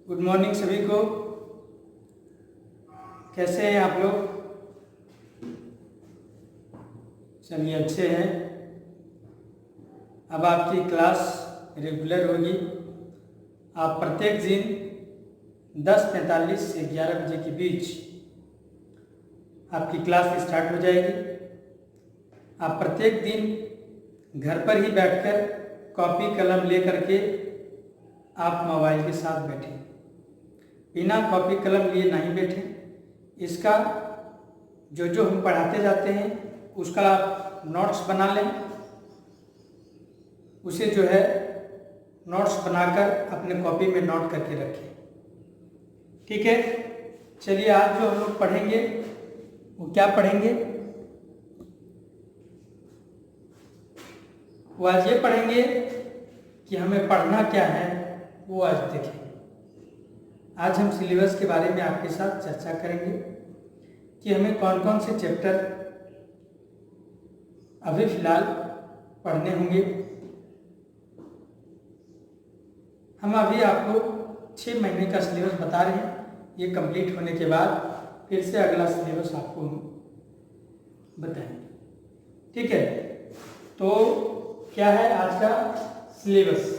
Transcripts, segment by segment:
Good morning सभी को। कैसे हैं आप लोग? चलिए अच्छे हैं। अब आपकी क्लास रेगुलर होगी। आप प्रत्येक दिन 10:45 से 11 बजे के बीच आपकी क्लास स्टार्ट हो जाएगी। आप प्रत्येक दिन घर पर ही बैठकर कॉपी कलम लेकर के आप मोबाइल के साथ बैठें, बिना कॉपी कलम लिए नहीं बैठें। इसका जो हम पढ़ाते जाते हैं उसका आप नोट्स बना लें। उसे जो है नोट्स बनाकर अपने कॉपी में नोट करके रखें। ठीक है, चलिए आज जो हम लोग पढ़ेंगे वो क्या पढ़ेंगे? वो आज ये पढ़ेंगे कि हमें पढ़ना क्या है, वो आज देखें। आज हम सिलेबस के बारे में आपके साथ चर्चा करेंगे कि हमें कौन कौन से चैप्टर अभी फिलहाल पढ़ने होंगे। हम अभी आपको 6 महीने का सिलेबस बता रहे हैं। ये कंप्लीट होने के बाद फिर से अगला सिलेबस आपको हम बताएंगे। ठीक है, तो क्या है आज का सिलेबस?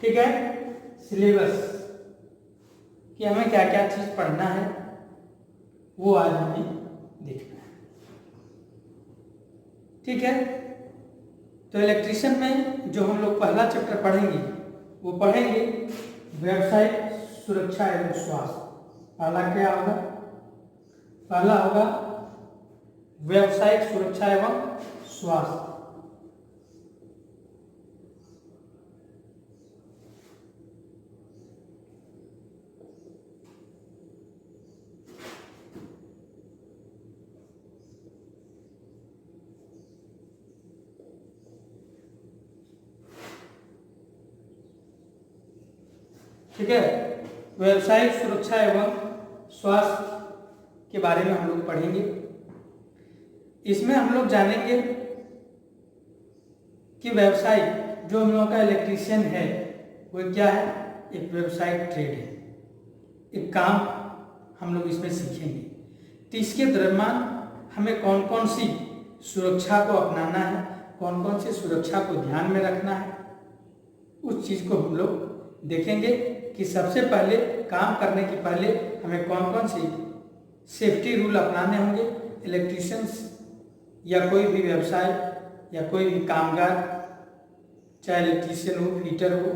ठीक है, सिलेबस कि हमें क्या क्या चीज पढ़ना है वो आज हमें देखना है। ठीक है, तो इलेक्ट्रिशियन में जो हम लोग पहला चैप्टर पढ़ेंगे वो पढ़ेंगे व्यावसायिक सुरक्षा एवं स्वास्थ्य। पहला क्या होगा? पहला होगा व्यावसायिक सुरक्षा एवं स्वास्थ्य। ठीक है, व्यावसायिक सुरक्षा एवं स्वास्थ्य के बारे में हम लोग पढ़ेंगे। इसमें हम लोग जानेंगे कि व्यवसाय जो हम लोगों का इलेक्ट्रीशियन है वो क्या है। एक व्यावसायिक ट्रेड है, एक काम हम लोग इसमें सीखेंगे। तो इसके दरम्यान हमें कौन कौन सी सुरक्षा को अपनाना है, कौन कौन सी सुरक्षा को ध्यान में रखना है, उस चीज़ को हम लोग देखेंगे कि सबसे पहले काम करने के पहले हमें कौन कौन सी सेफ्टी रूल अपनाने होंगे। इलेक्ट्रीशियंस या कोई भी व्यवसाय या कोई भी कामगार, चाहे इलेक्ट्रीशियन हो, फिटर हो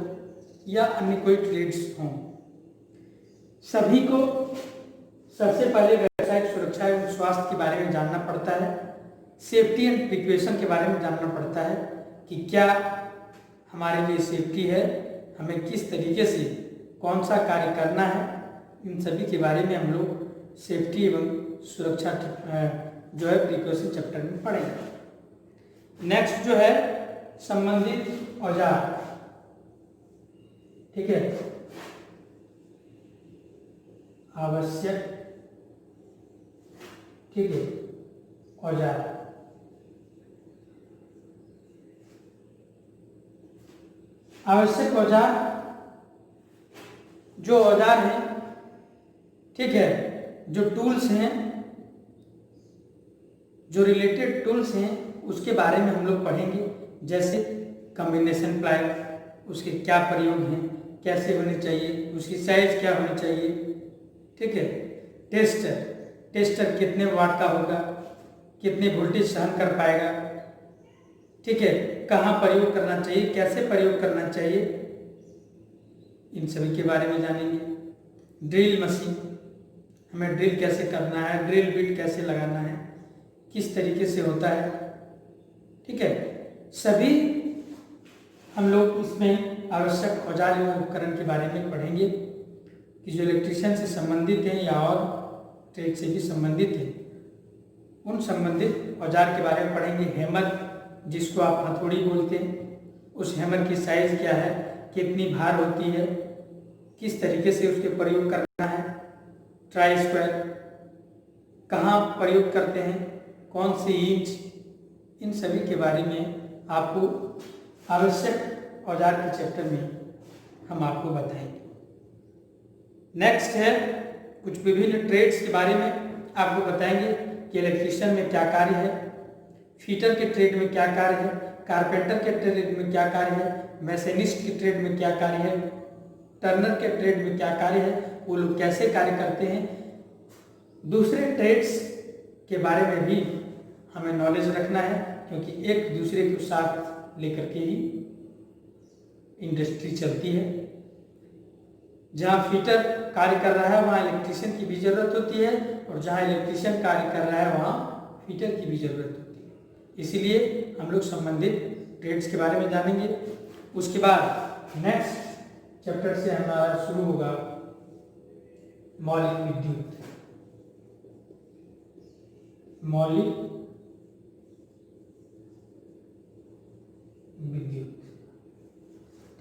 या अन्य कोई ट्रेड्स हों, सभी को सबसे पहले व्यावसायिक सुरक्षा एवं स्वास्थ्य के बारे में जानना पड़ता है। सेफ्टी एंड प्रिकॉशन के बारे में जानना पड़ता है कि क्या हमारे लिए सेफ्टी है, हमें किस तरीके से कौन सा कार्य करना है। इन सभी के बारे में हम लोग सेफ्टी एवं सुरक्षा जो है प्रिकॉशन चैप्टर में पढ़ेंगे। नेक्स्ट जो है संबंधित औजार। ठीक है, आवश्यक, ठीक है, औजार। आवश्यक औजार जो औजार हैं, ठीक है, जो टूल्स हैं, जो रिलेटेड टूल्स हैं उसके बारे में हम लोग पढ़ेंगे। जैसे कॉम्बिनेशन प्लाई, उसके क्या प्रयोग हैं, कैसे होने चाहिए, उसकी साइज क्या होनी चाहिए। ठीक है, टेस्टर, टेस्टर कितने वाट का होगा, कितने वोल्टेज सहन कर पाएगा। ठीक है, कहाँ प्रयोग करना चाहिए, कैसे प्रयोग करना चाहिए, इन सभी के बारे में जानेंगे। ड्रिल मशीन, हमें ड्रिल कैसे करना है, ड्रिल बिट कैसे लगाना है, किस तरीके से होता है। ठीक है, सभी हम लोग इसमें आवश्यक औजार एवं उपकरण के बारे में पढ़ेंगे कि जो इलेक्ट्रिशियन से संबंधित हैं या और ट्रेड से भी संबंधित हैं, उन संबंधित औजार के बारे में पढ़ेंगे। हैमर, जिसको आप हथौड़ी बोलते हैं, उस हैमर की साइज क्या है, कितनी भार होती है, किस तरीके से उसके प्रयोग करना है। ट्राई स्क्वायर, कहाँ प्रयोग करते हैं, कौन सी इंच, इन सभी के बारे में आपको आवश्यक औजार के चैप्टर में हम आपको बताएंगे। नेक्स्ट है कुछ विभिन्न ट्रेड्स के बारे में आपको बताएंगे कि इलेक्ट्रीशियन में क्या कार्य है, फिटर के ट्रेड में क्या कार्य है, कारपेंटर के ट्रेड में क्या कार्य है, मैकेनिस्ट के ट्रेड में क्या कार्य है, टर्नर के ट्रेड में क्या कार्य है, वो लोग कैसे कार्य करते हैं। दूसरे ट्रेड्स के बारे में भी हमें नॉलेज रखना है, क्योंकि एक दूसरे को साथ लेकर के ही इंडस्ट्री चलती है। जहाँ फिटर कार्य कर रहा है वहाँ इलेक्ट्रीशियन की भी ज़रूरत होती है, और जहाँ इलेक्ट्रीशियन कार्य कर रहा है वहाँ फिटर की भी ज़रूरत होती है। इसीलिए हम लोग संबंधित ट्रेड्स के बारे में जानेंगे। उसके बाद नेक्स्ट चैप्टर से हमारा शुरू होगा मौलिक विद्युत। मौलिक विद्युत,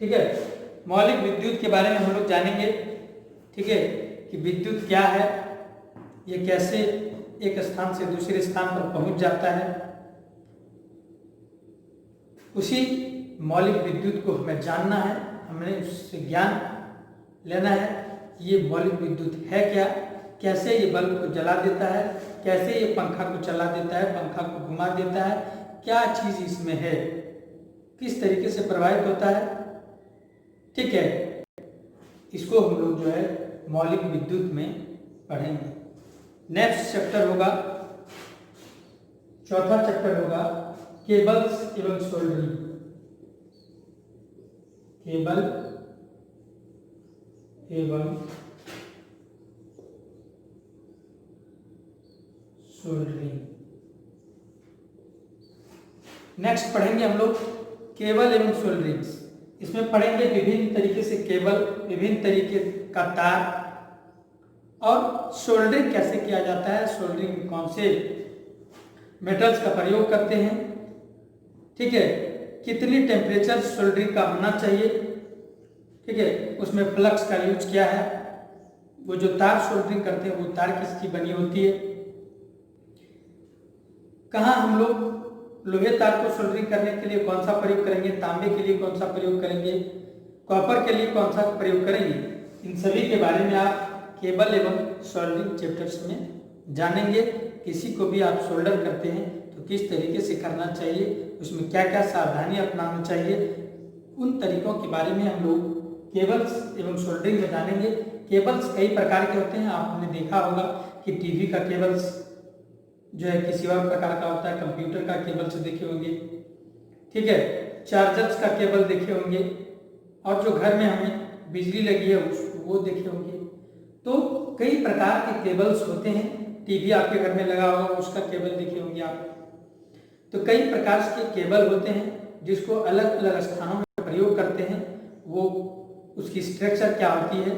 ठीक है। मौलिक विद्युत के बारे में हम लोग जानेंगे, ठीक है, कि विद्युत क्या है, ये कैसे एक स्थान से दूसरे स्थान पर पहुंच जाता है। उसी मौलिक विद्युत को हमें जानना है, हमें उससे ज्ञान लेना है कि ये मौलिक विद्युत है क्या, कैसे ये बल्ब को जला देता है, कैसे ये पंखा को चला देता है, पंखा को घुमा देता है, क्या चीज़ इसमें है, किस तरीके से प्रभावित होता है, ठीक है। इसको हम लोग जो है मौलिक विद्युत में पढ़ेंगे। नेक्स्ट चैप्टर होगा, चौथा चैप्टर होगा केबल्स एवं सोल्डरिंग। केबल एवं सोल्डरिंग। नेक्स्ट पढ़ेंगे हम लोग केबल एवं सोल्डरिंग्स। इसमें पढ़ेंगे विभिन्न तरीके से केबल, विभिन्न तरीके का तार, और सोल्डरिंग कैसे किया जाता है, सोल्डरिंग में कौन से मेटल्स का प्रयोग करते हैं, ठीक है, कितनी टेम्परेचर सोल्डरिंग का होना चाहिए, ठीक है, उसमें फ्लक्स का यूज क्या है, वो जो तार सोल्डरिंग करते हैं वो तार किसकी बनी होती है, कहाँ हम लोग लोहे तार को सोल्डरिंग करने के लिए कौन सा प्रयोग करेंगे, तांबे के लिए कौन सा प्रयोग करेंगे, कॉपर के लिए कौन सा प्रयोग करेंगे, इन सभी के बारे में आप केबल एवं सोल्डरिंग चैप्टर्स में जानेंगे। किसी को भी आप सोल्डर करते हैं तो किस तरीके से करना चाहिए, उसमें क्या क्या सावधानी अपनाना चाहिए, उन तरीकों के बारे में हम लोग केबल्स एवं सोल्डरिंग में जानेंगे। केबल्स कई प्रकार के होते हैं, आपने देखा होगा कि टीवी का केबल्स जो है किसी और प्रकार का होता है, कंप्यूटर का केबल्स देखे होंगे, ठीक है, चार्जर्स का केबल देखे होंगे, और जो घर में हमें बिजली लगी है वो देखे होंगे। तो कई प्रकार के केबल्स होते हैं। टीवी आपके घर में लगा होगा, उसका केबल देखे होंगे आप। तो कई प्रकार के केबल होते हैं जिसको अलग अलग स्थानों में प्रयोग करते हैं। वो उसकी स्ट्रक्चर क्या होती है,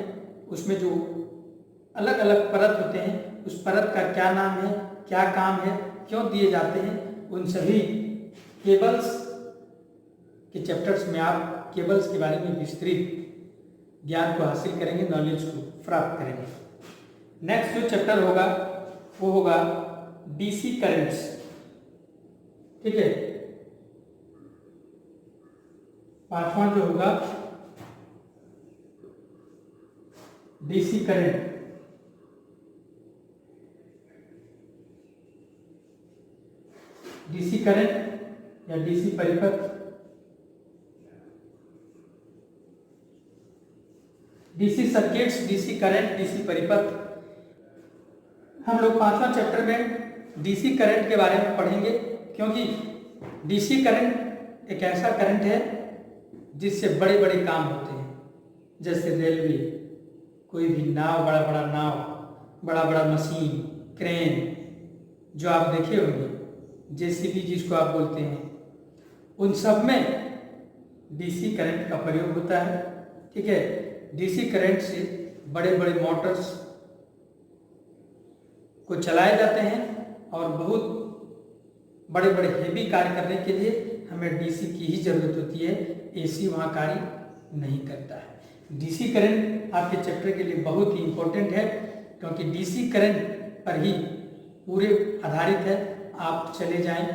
उसमें जो अलग अलग परत होते हैं, उस परत का क्या नाम है, क्या काम है, क्यों दिए जाते हैं, उन सभी केबल्स के चैप्टर्स में आप केबल्स के बारे में विस्तृत ज्ञान को हासिल करेंगे, नॉलेज को प्राप्त करेंगे। नेक्स्ट जो चैप्टर होगा वो होगा डीसी करंट्स, ठीक है। पांचवा जो होगा डीसी करंट। डीसी करंट या डीसी परिपथ, DC circuits, DC current, DC परिपथ। हम लोग पांचवा चैप्टर में डीसी करंट के बारे में पढ़ेंगे, क्योंकि डीसी करंट एक ऐसा करंट है जिससे बड़े बड़े काम होते हैं, जैसे रेलवे, कोई भी नाव, बड़ा बड़ा नाव, बड़ा बड़ा मशीन, क्रेन जो आप देखे होंगे, जेसीबी जिसको आप बोलते हैं, उन सब में डीसी करंट का प्रयोग होता है, ठीक है। डीसी करंट से बड़े बड़े मोटर्स को चलाए जाते हैं, और बहुत बड़े बड़े हेवी कार्य करने के लिए हमें डीसी की ही जरूरत होती है, एसी वहाँ कार्य नहीं करता है। डीसी करंट आपके चैप्टर के लिए बहुत ही इम्पोर्टेंट है, क्योंकि डीसी करंट पर ही पूरे आधारित है। आप चले जाएं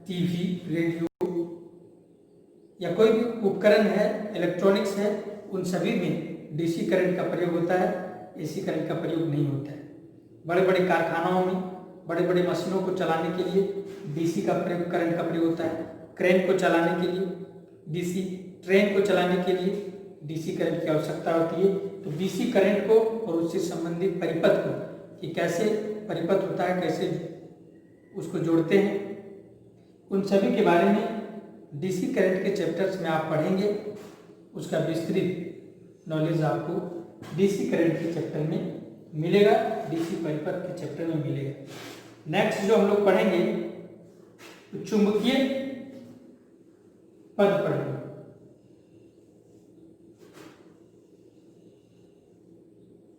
टीवी, रेडियो या कोई भी उपकरण है, इलेक्ट्रॉनिक्स है, उन सभी में डीसी करंट का प्रयोग होता है, एसी करंट का प्रयोग नहीं होता है। बड़े बड़े कारखानाओं में बड़े बड़े मशीनों को चलाने के लिए डीसी का प्रयोग, करंट का प्रयोग होता है। क्रेन को चलाने के लिए डीसी, ट्रेन को चलाने के लिए डीसी करंट की आवश्यकता होती है। तो डीसी करंट को और उससे संबंधित परिपथ को, कि कैसे परिपथ होता है, कैसे उसको जोड़ते हैं, उन सभी के बारे में डीसी करंट के चैप्टर्स में आप पढ़ेंगे। उसका विस्तृत नॉलेज आपको डीसी करंट के चैप्टर में मिलेगा, डीसी परिपथ के चैप्टर में मिलेगा। नेक्स्ट जो हम लोग पढ़ेंगे तो चुंबकीय पद पढ़ेंगे।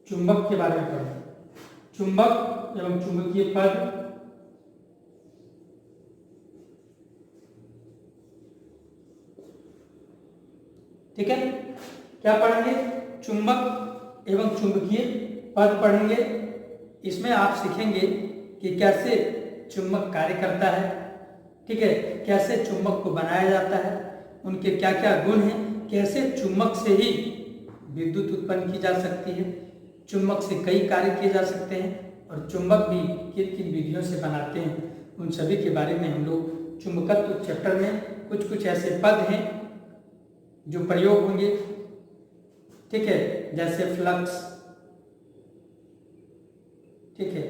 चुंबक के बारे में पढ़ेंगे, चुंबक एवं चुंबकीय पद। ठीक है, क्या पढ़ेंगे? चुंबक एवं चुंबकीय पद पढ़ेंगे। इसमें आप सीखेंगे कि कैसे चुंबक कार्य करता है, ठीक है, कैसे चुंबक को बनाया जाता है, उनके क्या क्या गुण हैं, कैसे चुंबक से ही विद्युत उत्पन्न की जा सकती है, चुंबक से कई कार्य किए जा सकते हैं, और चुंबक भी किन किन विधियों से बनाते हैं, उन सभी के बारे में हम लोग चुंबकत्व चैप्टर में कुछ कुछ ऐसे पद हैं जो प्रयोग होंगे। ठीक है, जैसे फ्लक्स, ठीक है,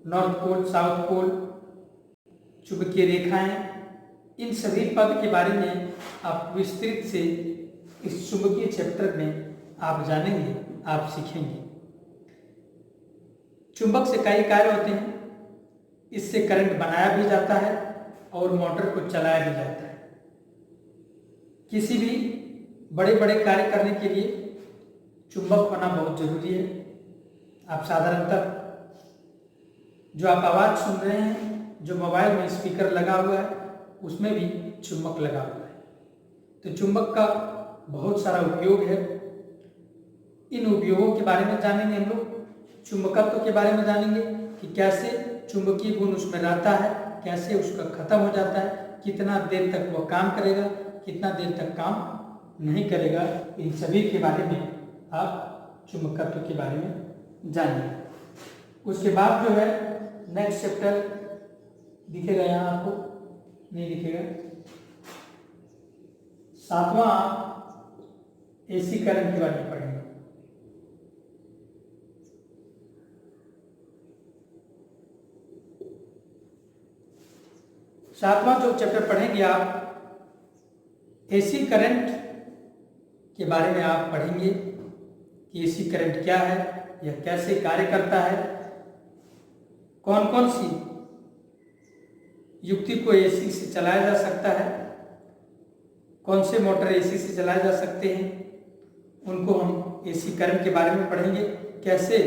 नॉर्थ पोल, साउथ पोल, चुंबकीय रेखाएं, इन सभी पद के बारे में आप विस्तृत से इस चुंबकीय चैप्टर में आप जानेंगे, आप सीखेंगे। चुंबक से कई कार्य होते हैं, इससे करंट बनाया भी जाता है और मोटर को चलाया भी जाता है। किसी भी बड़े बड़े कार्य करने के लिए चुंबक होना बहुत जरूरी है। आप साधारणतः जो आप आवाज़ सुन रहे हैं, जो मोबाइल में स्पीकर लगा हुआ है, उसमें भी चुंबक लगा हुआ है। तो चुंबक का बहुत सारा उपयोग है। इन उपयोगों के बारे में जानेंगे हम लोग, चुंबकत्व के बारे में जानेंगे कि कैसे चुंबकीय गुण उसमें रहता है, कैसे उसका खत्म हो जाता है, कितना देर तक वह काम करेगा, कितना देर तक काम नहीं करेगा। इन सभी के बारे में आप चुंबकत्व के बारे में जानिए। उसके बाद जो है नेक्स्ट चैप्टर दिखेगा, यहाँ आपको नहीं दिखेगा, 7वां एसी करंट के बारे में पढ़ेंगे। सातवां जो चैप्टर पढ़ेंगे आप, एसी करंट के बारे में आप पढ़ेंगे कि एसी करंट क्या है, यह कैसे कार्य करता है, कौन कौन सी युक्ति को एसी से चलाया जा सकता है, कौन से मोटर एसी से चलाए जा सकते हैं, उनको हम एसी करंट के बारे में पढ़ेंगे। कैसे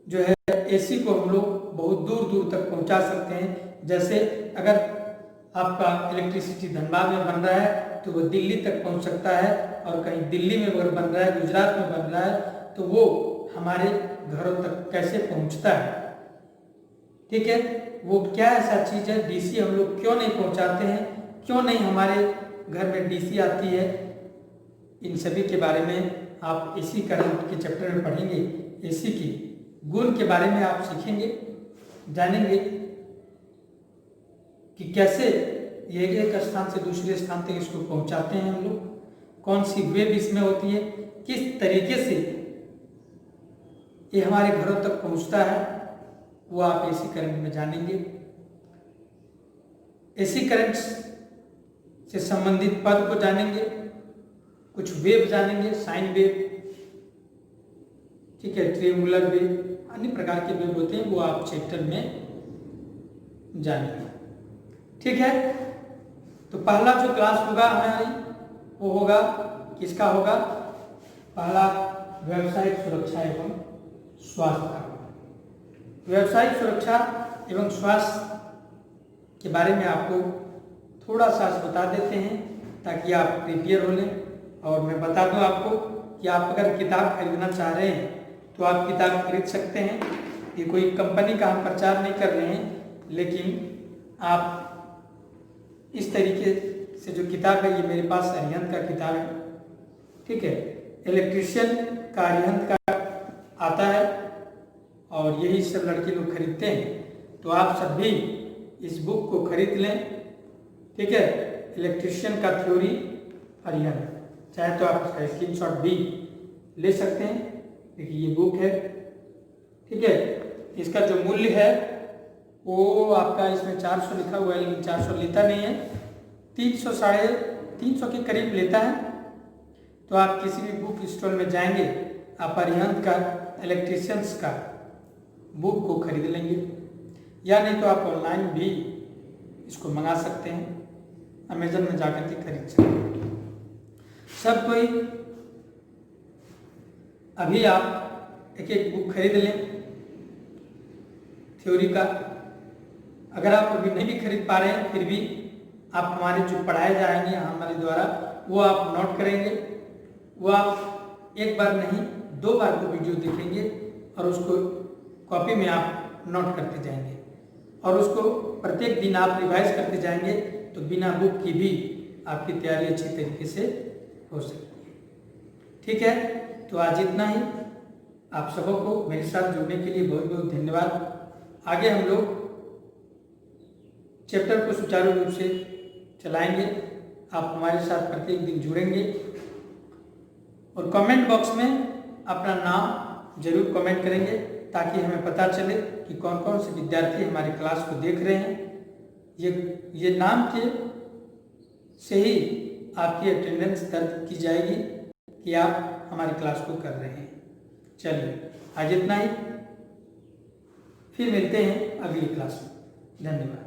जो है एसी को हम लोग बहुत दूर दूर तक पहुंचा सकते हैं। जैसे अगर आपका इलेक्ट्रिसिटी धनबाद में बन रहा है तो वो दिल्ली तक पहुंच सकता है, और कहीं दिल्ली में अगर बन रहा है, गुजरात में बन रहा है, तो वो हमारे घरों तक कैसे पहुंचता है। ठीक है, वो क्या ऐसा चीज़ है, डीसी हम लोग क्यों नहीं पहुंचाते हैं, क्यों नहीं हमारे घर में डीसी आती है, इन सभी के बारे में आप एसी करंट के चैप्टर में पढ़ेंगे। एसी की गुण के बारे में आप सीखेंगे, जानेंगे कि कैसे ये एक स्थान से दूसरे स्थान तक इसको पहुंचाते हैं हम लोग, कौन सी वेव इसमें होती है, किस तरीके से ये हमारे घरों तक पहुंचता है, वो आप एसी करंट में जानेंगे। एसी करंट से संबंधित पद को जानेंगे, कुछ वेव जानेंगे, साइन वेव, ठीक है, ट्रिएंगुलर वेव, अन्य प्रकार के वेव होते हैं, वो आप चैप्टर में जानेंगे। ठीक है, तो पहला जो क्लास होगा हमारी वो होगा, किसका होगा? पहला व्यावसायिक सुरक्षा एवं स्वास्थ्य का। व्यावसायिक सुरक्षा एवं स्वास्थ्य के बारे में आपको थोड़ा सा बता देते हैं ताकि आप प्रिपेयर हो लें। और मैं बता दूं आपको कि आप अगर किताब खरीदना चाह रहे हैं तो आप किताब खरीद सकते हैं। ये कोई कंपनी का हम प्रचार नहीं कर रहे हैं, लेकिन आप इस तरीके से जो किताब है, ये मेरे पास अरिहंत का किताब है, ठीक है। इलेक्ट्रिशियन का अरिहंत का आता है और यही सब लड़के लोग खरीदते हैं। तो आप सब भी इस बुक को खरीद लें, ठीक है। इलेक्ट्रिशियन का थ्योरी अरिहंत, चाहे तो आप इसका स्क्रीनशॉट भी ले सकते हैं। देखिए ये बुक है, ठीक है। इसका जो मूल्य है वो आपका इसमें 400 लिखा हुआ है, लेकिन 400 लेता नहीं है, 300 साढ़े 300 के करीब लेता है। तो आप किसी भी बुक स्टोर में जाएंगे, आप अरिहंत का इलेक्ट्रिशियंस का बुक को खरीद लेंगे, या नहीं तो आप ऑनलाइन भी इसको मंगा सकते हैं, अमेजन में जाकर के खरीद सकते हैं। सब कोई अभी आप एक एक बुक खरीद लें थ्योरी का। अगर आप अभी नहीं भी खरीद पा रहे हैं, फिर भी आप हमारे जो पढ़ाए जाएंगे हमारे द्वारा, वो आप नोट करेंगे। वो आप एक बार नहीं 2 बार को वीडियो देखेंगे और उसको कॉपी में आप नोट करते जाएंगे, और उसको प्रत्येक दिन आप रिवाइज करते जाएंगे, तो बिना बुक की भी आपकी तैयारी अच्छी तरीके से हो सकती है, ठीक है। तो आज इतना ही। आप सबों को मेरे साथ जुड़ने के लिए बहुत बहुत धन्यवाद। आगे हम लोग चैप्टर को सुचारू रूप से चलाएंगे। आप हमारे साथ प्रत्येक दिन जुड़ेंगे, और कमेंट बॉक्स में अपना नाम जरूर कमेंट करेंगे, ताकि हमें पता चले कि कौन कौन से विद्यार्थी हमारी क्लास को देख रहे हैं। ये नाम के से ही आपकी अटेंडेंस दर्ज की जाएगी कि आप हमारी क्लास को कर रहे हैं। चलिए आज इतना ही, फिर मिलते हैं अगली क्लास में। धन्यवाद।